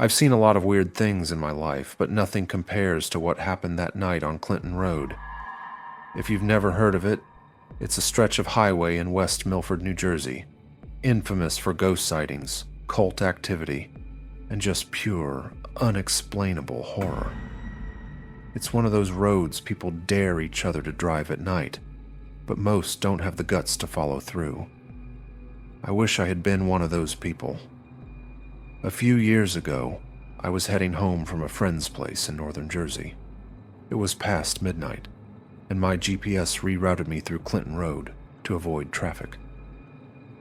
I've seen a lot of weird things in my life, but nothing compares to what happened that night on Clinton Road. If you've never heard of it, it's a stretch of highway in West Milford, New Jersey, infamous for ghost sightings, cult activity, and just pure, unexplainable horror. It's one of those roads people dare each other to drive at night, but most don't have the guts to follow through. I wish I had been one of those people. A few years ago, I was heading home from a friend's place in northern Jersey. It was past midnight, and my GPS rerouted me through Clinton Road to avoid traffic.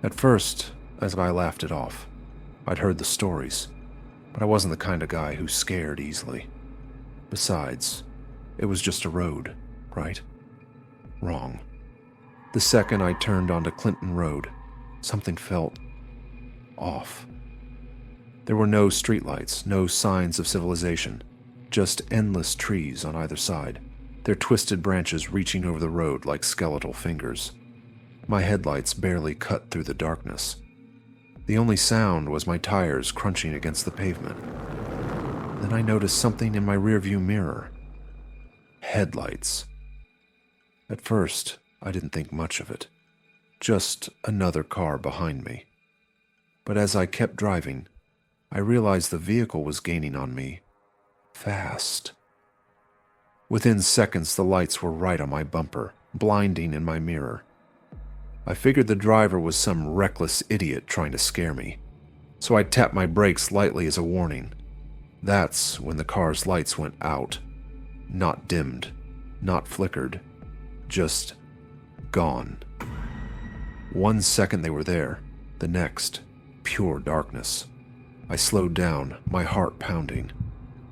At first, as I laughed it off, I'd heard the stories, but I wasn't the kind of guy who's scared easily. Besides, it was just a road, right? Wrong. The second I turned onto Clinton Road, something felt off. There were no streetlights, no signs of civilization, just endless trees on either side, their twisted branches reaching over the road like skeletal fingers. My headlights barely cut through the darkness. The only sound was my tires crunching against the pavement. Then I noticed something in my rearview mirror. Headlights. At first, I didn't think much of it. Just another car behind me. But as I kept driving, I realized the vehicle was gaining on me fast. Within seconds, the lights were right on my bumper, blinding in my mirror. I figured the driver was some reckless idiot trying to scare me, so I tapped my brakes lightly as a warning. That's when the car's lights went out. Not dimmed, not flickered, just gone. 1 second they were there, the next, pure darkness. I slowed down, my heart pounding.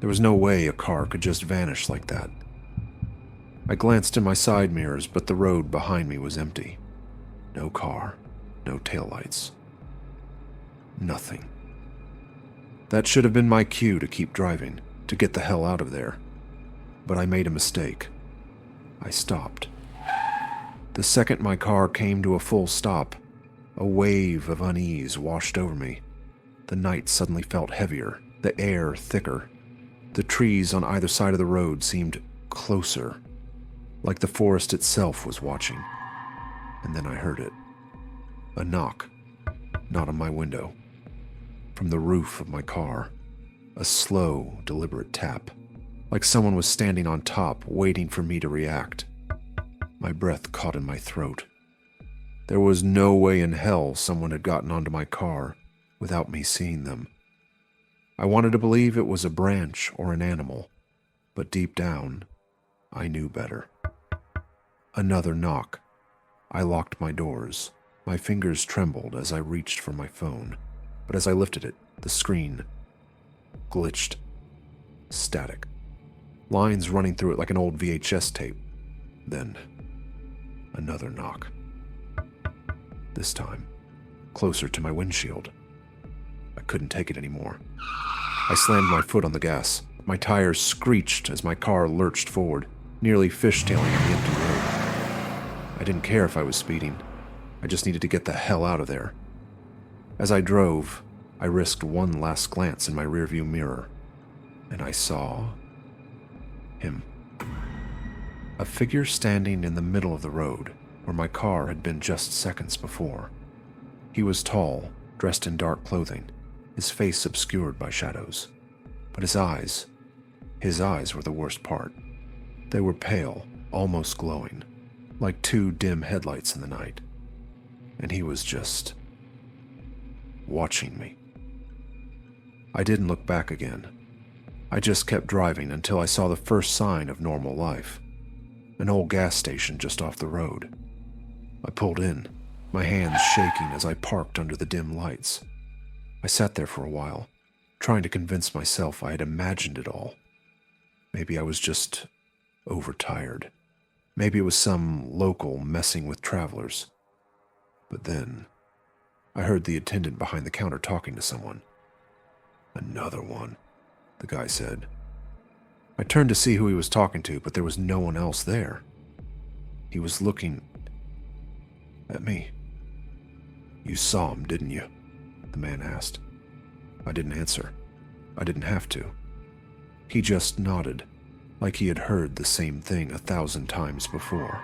There was no way a car could just vanish like that. I glanced in my side mirrors, but the road behind me was empty. No car, no taillights. Nothing. That should have been my cue to keep driving, to get the hell out of there. But I made a mistake. I stopped. The second my car came to a full stop, a wave of unease washed over me. The night suddenly felt heavier, the air thicker. The trees on either side of the road seemed closer, like the forest itself was watching. And then I heard it. A knock, not on my window. From the roof of my car, a slow, deliberate tap, like someone was standing on top, waiting for me to react. My breath caught in my throat. There was no way in hell someone had gotten onto my car without me seeing them. I wanted to believe it was a branch or an animal, but deep down, I knew better. Another knock. I locked my doors. My fingers trembled as I reached for my phone. But as I lifted it, the screen glitched. Static. Lines running through it like an old VHS tape. Then, another knock. This time, closer to my windshield. I couldn't take it anymore. I slammed my foot on the gas. My tires screeched as my car lurched forward, nearly fishtailing on the empty road. I didn't care if I was speeding. I just needed to get the hell out of there. As I drove, I risked one last glance in my rearview mirror, and I saw him. A figure standing in the middle of the road, where my car had been just seconds before. He was tall, dressed in dark clothing, his face obscured by shadows. But his eyes were the worst part. They were pale, almost glowing, like two dim headlights in the night. And he was just watching me. I didn't look back again. I just kept driving until I saw the first sign of normal life. An old gas station just off the road. I pulled in, my hands shaking as I parked under the dim lights. I sat there for a while, trying to convince myself I had imagined it all. Maybe I was just overtired. Maybe it was some local messing with travelers. But then, I heard the attendant behind the counter talking to someone. "Another one," the guy said. I turned to see who he was talking to, but there was no one else there. He was looking at me. "You saw him, didn't you?" the man asked. I didn't answer. I didn't have to. He just nodded, like he had heard the same thing 1,000 times before.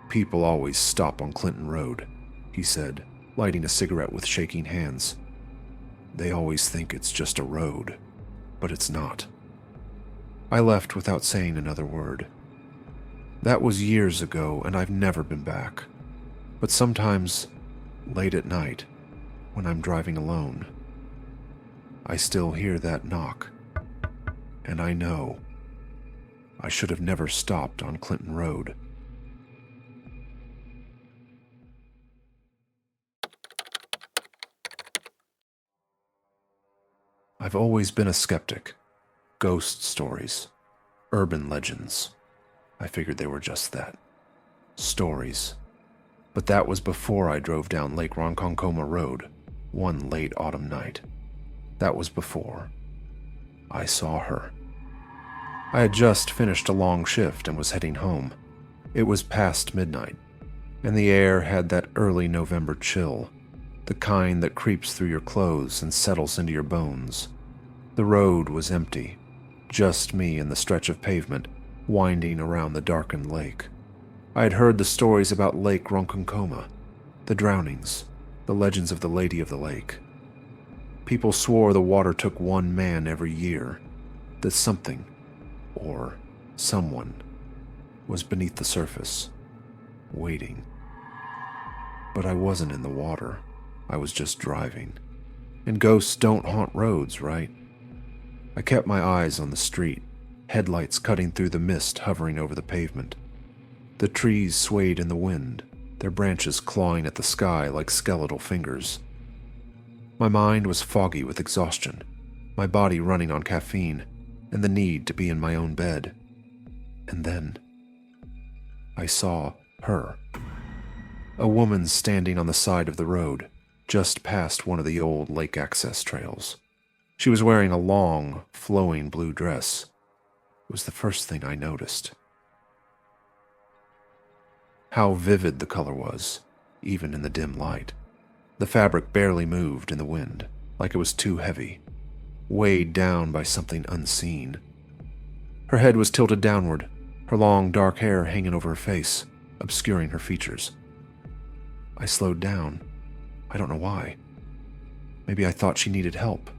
"People always stop on Clinton Road," he said, lighting a cigarette with shaking hands. "They always think it's just a road, but it's not." I left without saying another word. That was years ago, and I've never been back. But sometimes, late at night, when I'm driving alone, I still hear that knock, and I know I should have never stopped on Clinton Road. I've always been a skeptic. Ghost stories, urban legends. I figured they were just that. Stories. But that was before I drove down Lake Ronkonkoma Road one late autumn night. That was before I saw her. I had just finished a long shift and was heading home. It was past midnight, and the air had that early November chill, the kind that creeps through your clothes and settles into your bones. The road was empty, just me and the stretch of pavement winding around the darkened lake. I had heard the stories about Lake Ronkonkoma, the drownings, the legends of the Lady of the Lake. People swore the water took one man every year, that something, or someone, was beneath the surface, waiting. But I wasn't in the water. I was just driving. And ghosts don't haunt roads, right? I kept my eyes on the street, headlights cutting through the mist hovering over the pavement. The trees swayed in the wind, their branches clawing at the sky like skeletal fingers. My mind was foggy with exhaustion, my body running on caffeine, and the need to be in my own bed. And then I saw her. A woman standing on the side of the road, just past one of the old lake access trails. She was wearing a long, flowing blue dress. It was the first thing I noticed. How vivid the color was, even in the dim light. The fabric barely moved in the wind, like it was too heavy, weighed down by something unseen. Her head was tilted downward, her long dark hair hanging over her face, obscuring her features. I slowed down. I don't know why. Maybe I thought she needed help.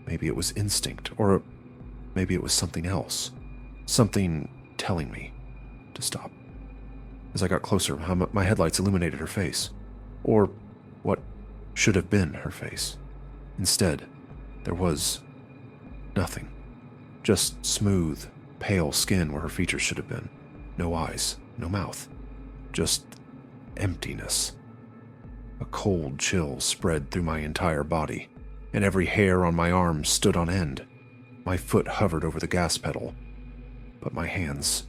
Maybe it was instinct, or maybe it was something else. Something telling me to stop. As I got closer, my headlights illuminated her face, or what should have been her face. Instead, there was nothing. Just smooth, pale skin where her features should have been. No eyes, no mouth. Just emptiness. A cold chill spread through my entire body, and every hair on my arm stood on end. My foot hovered over the gas pedal, but my hands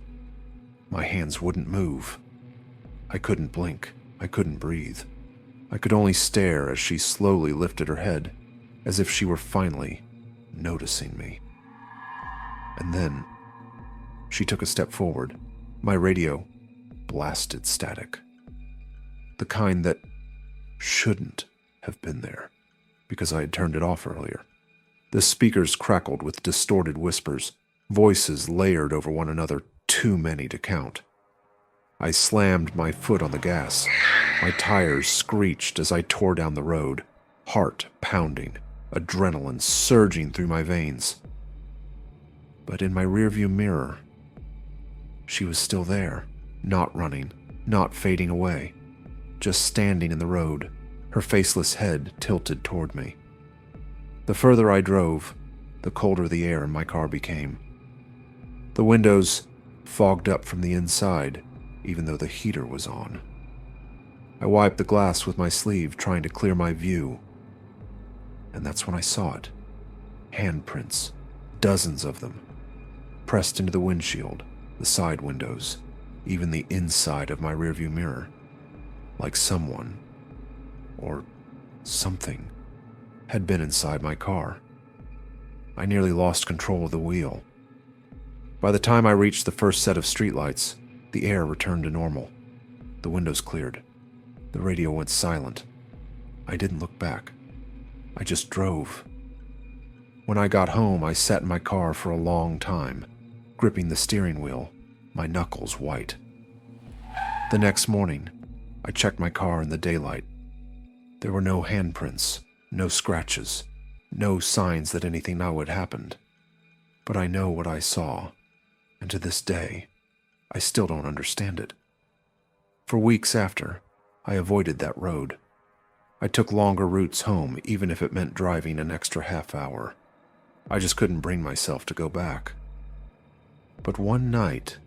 wouldn't move. I couldn't blink. I couldn't breathe. I could only stare as she slowly lifted her head, as if she were finally noticing me. And then she took a step forward. My radio blasted static. The kind that shouldn't have been there, because I had turned it off earlier. The speakers crackled with distorted whispers, voices layered over one another, too many to count. I slammed my foot on the gas. My tires screeched as I tore down the road, heart pounding, adrenaline surging through my veins. But in my rearview mirror, she was still there, not running, not fading away, just standing in the road, her faceless head tilted toward me. The further I drove, the colder the air in my car became. The windows fogged up from the inside, even though the heater was on. I wiped the glass with my sleeve, trying to clear my view. And that's when I saw it. Handprints, dozens of them, pressed into the windshield, the side windows, even the inside of my rearview mirror. Like someone, or something, had been inside my car. I nearly lost control of the wheel. By the time I reached the first set of streetlights, the air returned to normal. The windows cleared. The radio went silent. I didn't look back. I just drove. When I got home, I sat in my car for a long time, gripping the steering wheel, my knuckles white. The next morning, I checked my car in the daylight. There were no handprints, no scratches, no signs that anything now had happened. But I know what I saw, and to this day, I still don't understand it. For weeks after, I avoided that road. I took longer routes home, even if it meant driving an extra half hour. I just couldn't bring myself to go back. But one night,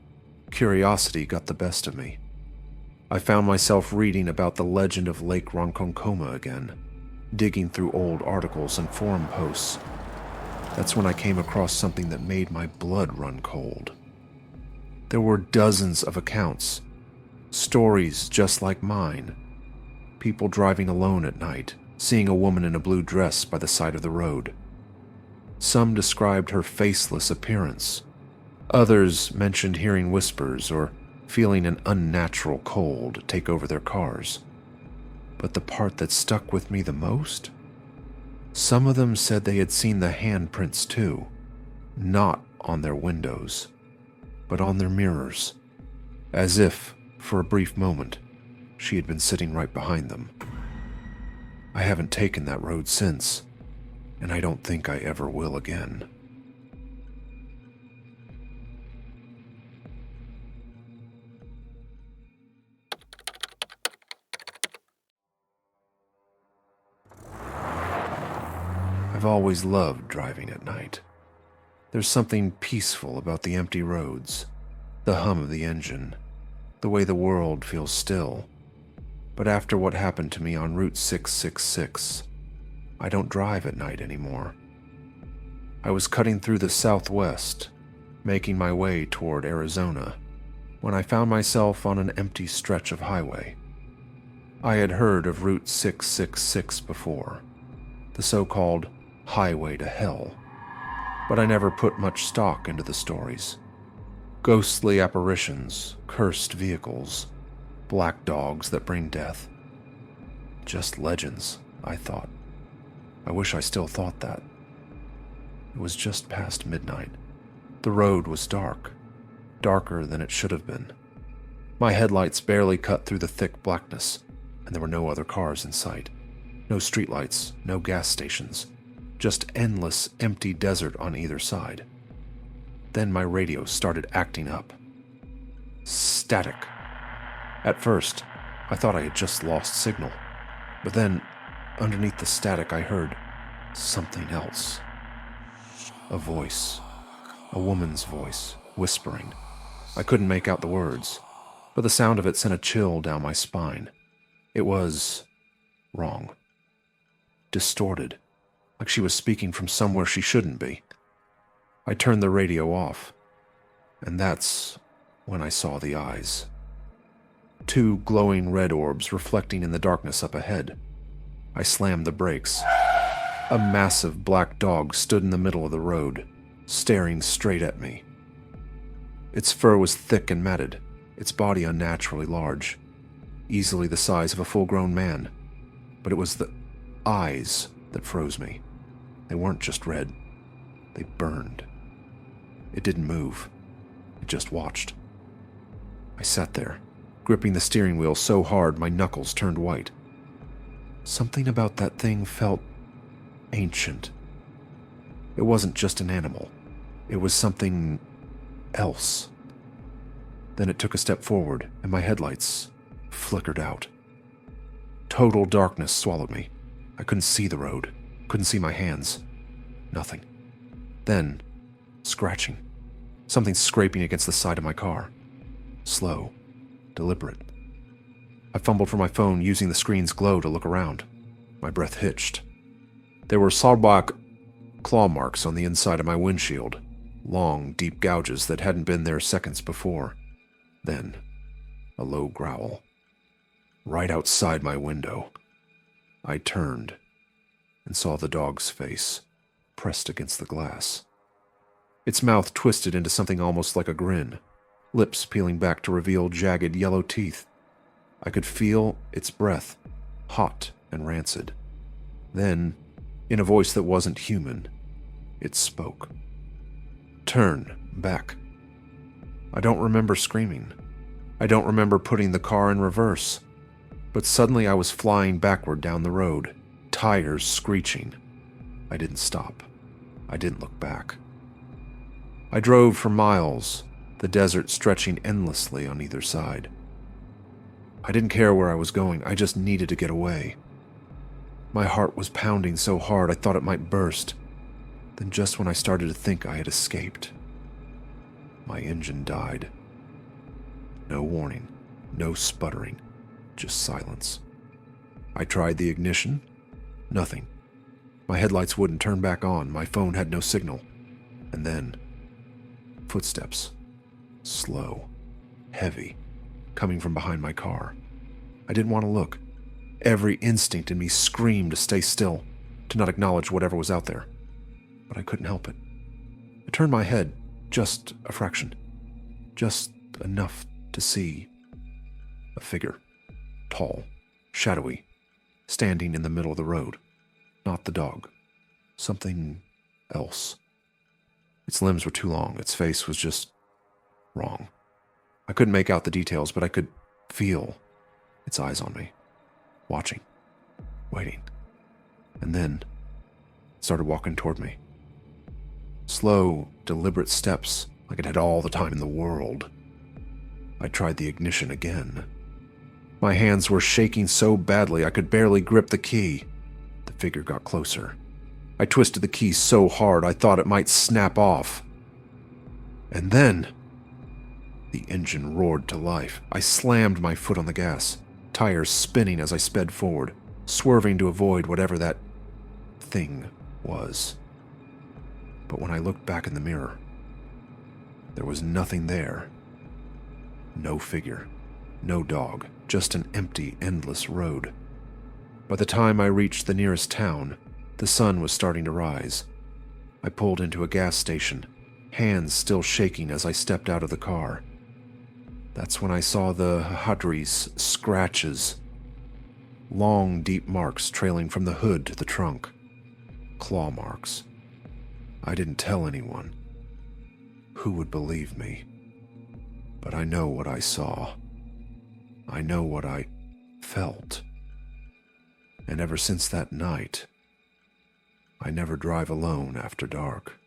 curiosity got the best of me. I found myself reading about the legend of Lake Ronkonkoma again, digging through old articles and forum posts. That's when I came across something that made my blood run cold. There were dozens of accounts, stories just like mine. People driving alone at night, seeing a woman in a blue dress by the side of the road. Some described her faceless appearance. Others mentioned hearing whispers or feeling an unnatural cold take over their cars. But the part that stuck with me the most? Some of them said they had seen the handprints too, not on their windows, but on their mirrors, as if, for a brief moment, she had been sitting right behind them. I haven't taken that road since, and I don't think I ever will again. I've always loved driving at night. There's something peaceful about the empty roads, the hum of the engine, the way the world feels still. But after what happened to me on Route 666, I don't drive at night anymore. I was cutting through the southwest, making my way toward Arizona, when I found myself on an empty stretch of highway. I had heard of Route 666 before, the so-called highway to hell, but I never put much stock into the stories. Ghostly apparitions, cursed vehicles, black dogs that bring death. Just legends, I thought. I wish I still thought that. It was just past midnight. The road was dark, darker than it should have been. My headlights barely cut through the thick blackness, and there were no other cars in sight. No streetlights, no gas stations, just endless, empty desert on either side. Then my radio started acting up. Static. At first, I thought I had just lost signal, but then, underneath the static, I heard something else. A voice. A woman's voice, whispering. I couldn't make out the words, but the sound of it sent a chill down my spine. It was wrong. Distorted, like she was speaking from somewhere she shouldn't be. I turned the radio off, and that's when I saw the eyes. Two glowing red orbs reflecting in the darkness up ahead. I slammed the brakes. A massive black dog stood in the middle of the road, staring straight at me. Its fur was thick and matted, its body unnaturally large, easily the size of a full-grown man. But it was the eyes that froze me. They weren't just red. They burned. It didn't move. It just watched. I sat there, gripping the steering wheel so hard my knuckles turned white. Something about that thing felt ancient. It wasn't just an animal. It was something else. Then it took a step forward, and my headlights flickered out. Total darkness swallowed me. I couldn't see the road, couldn't see my hands. Nothing. Then, scratching. Something scraping against the side of my car. Slow, deliberate. I fumbled for my phone, using the screen's glow to look around. My breath hitched. There were sawbuck claw marks on the inside of my windshield, long, deep gouges that hadn't been there seconds before. Then, a low growl. Right outside my window. I turned and saw the dog's face, pressed against the glass. Its mouth twisted into something almost like a grin, lips peeling back to reveal jagged yellow teeth. I could feel its breath, hot and rancid. Then, in a voice that wasn't human, It spoke. Turn back. I don't remember screaming. I don't remember putting the car in reverse. But suddenly I was flying backward down the road, tires screeching. I didn't stop. I didn't look back. I drove for miles, the desert stretching endlessly on either side. I didn't care where I was going, I just needed to get away. My heart was pounding so hard I thought it might burst. Then just when I started to think I had escaped, my engine died. No warning, no sputtering, just silence. I tried the ignition. Nothing. My headlights wouldn't turn back on, my phone had no signal. And then, footsteps. Slow, heavy, coming from behind my car. I didn't want to look. Every instinct in me screamed to stay still, to not acknowledge whatever was out there. But I couldn't help it. I turned my head, just a fraction. Just enough to see a figure. Tall, shadowy, standing in the middle of the road. Not the dog. Something else. Its limbs were too long. Its face was just wrong. I couldn't make out the details, but I could feel its eyes on me. Watching. Waiting. And then it started walking toward me. Slow, deliberate steps, like it had all the time in the world. I tried the ignition again. My hands were shaking so badly I could barely grip the key. The figure got closer. I twisted the key so hard I thought it might snap off. And then the engine roared to life. I slammed my foot on the gas, tires spinning as I sped forward, swerving to avoid whatever that thing was. But when I looked back in the mirror, there was nothing there. No figure, no dog, just an empty, endless road. By the time I reached the nearest town, the sun was starting to rise. I pulled into a gas station, hands still shaking as I stepped out of the car. That's when I saw the Hadri's scratches. Long, deep marks trailing from the hood to the trunk. Claw marks. I didn't tell anyone. Who would believe me? But I know what I saw. I know what I felt. And ever since that night, I never drive alone after dark.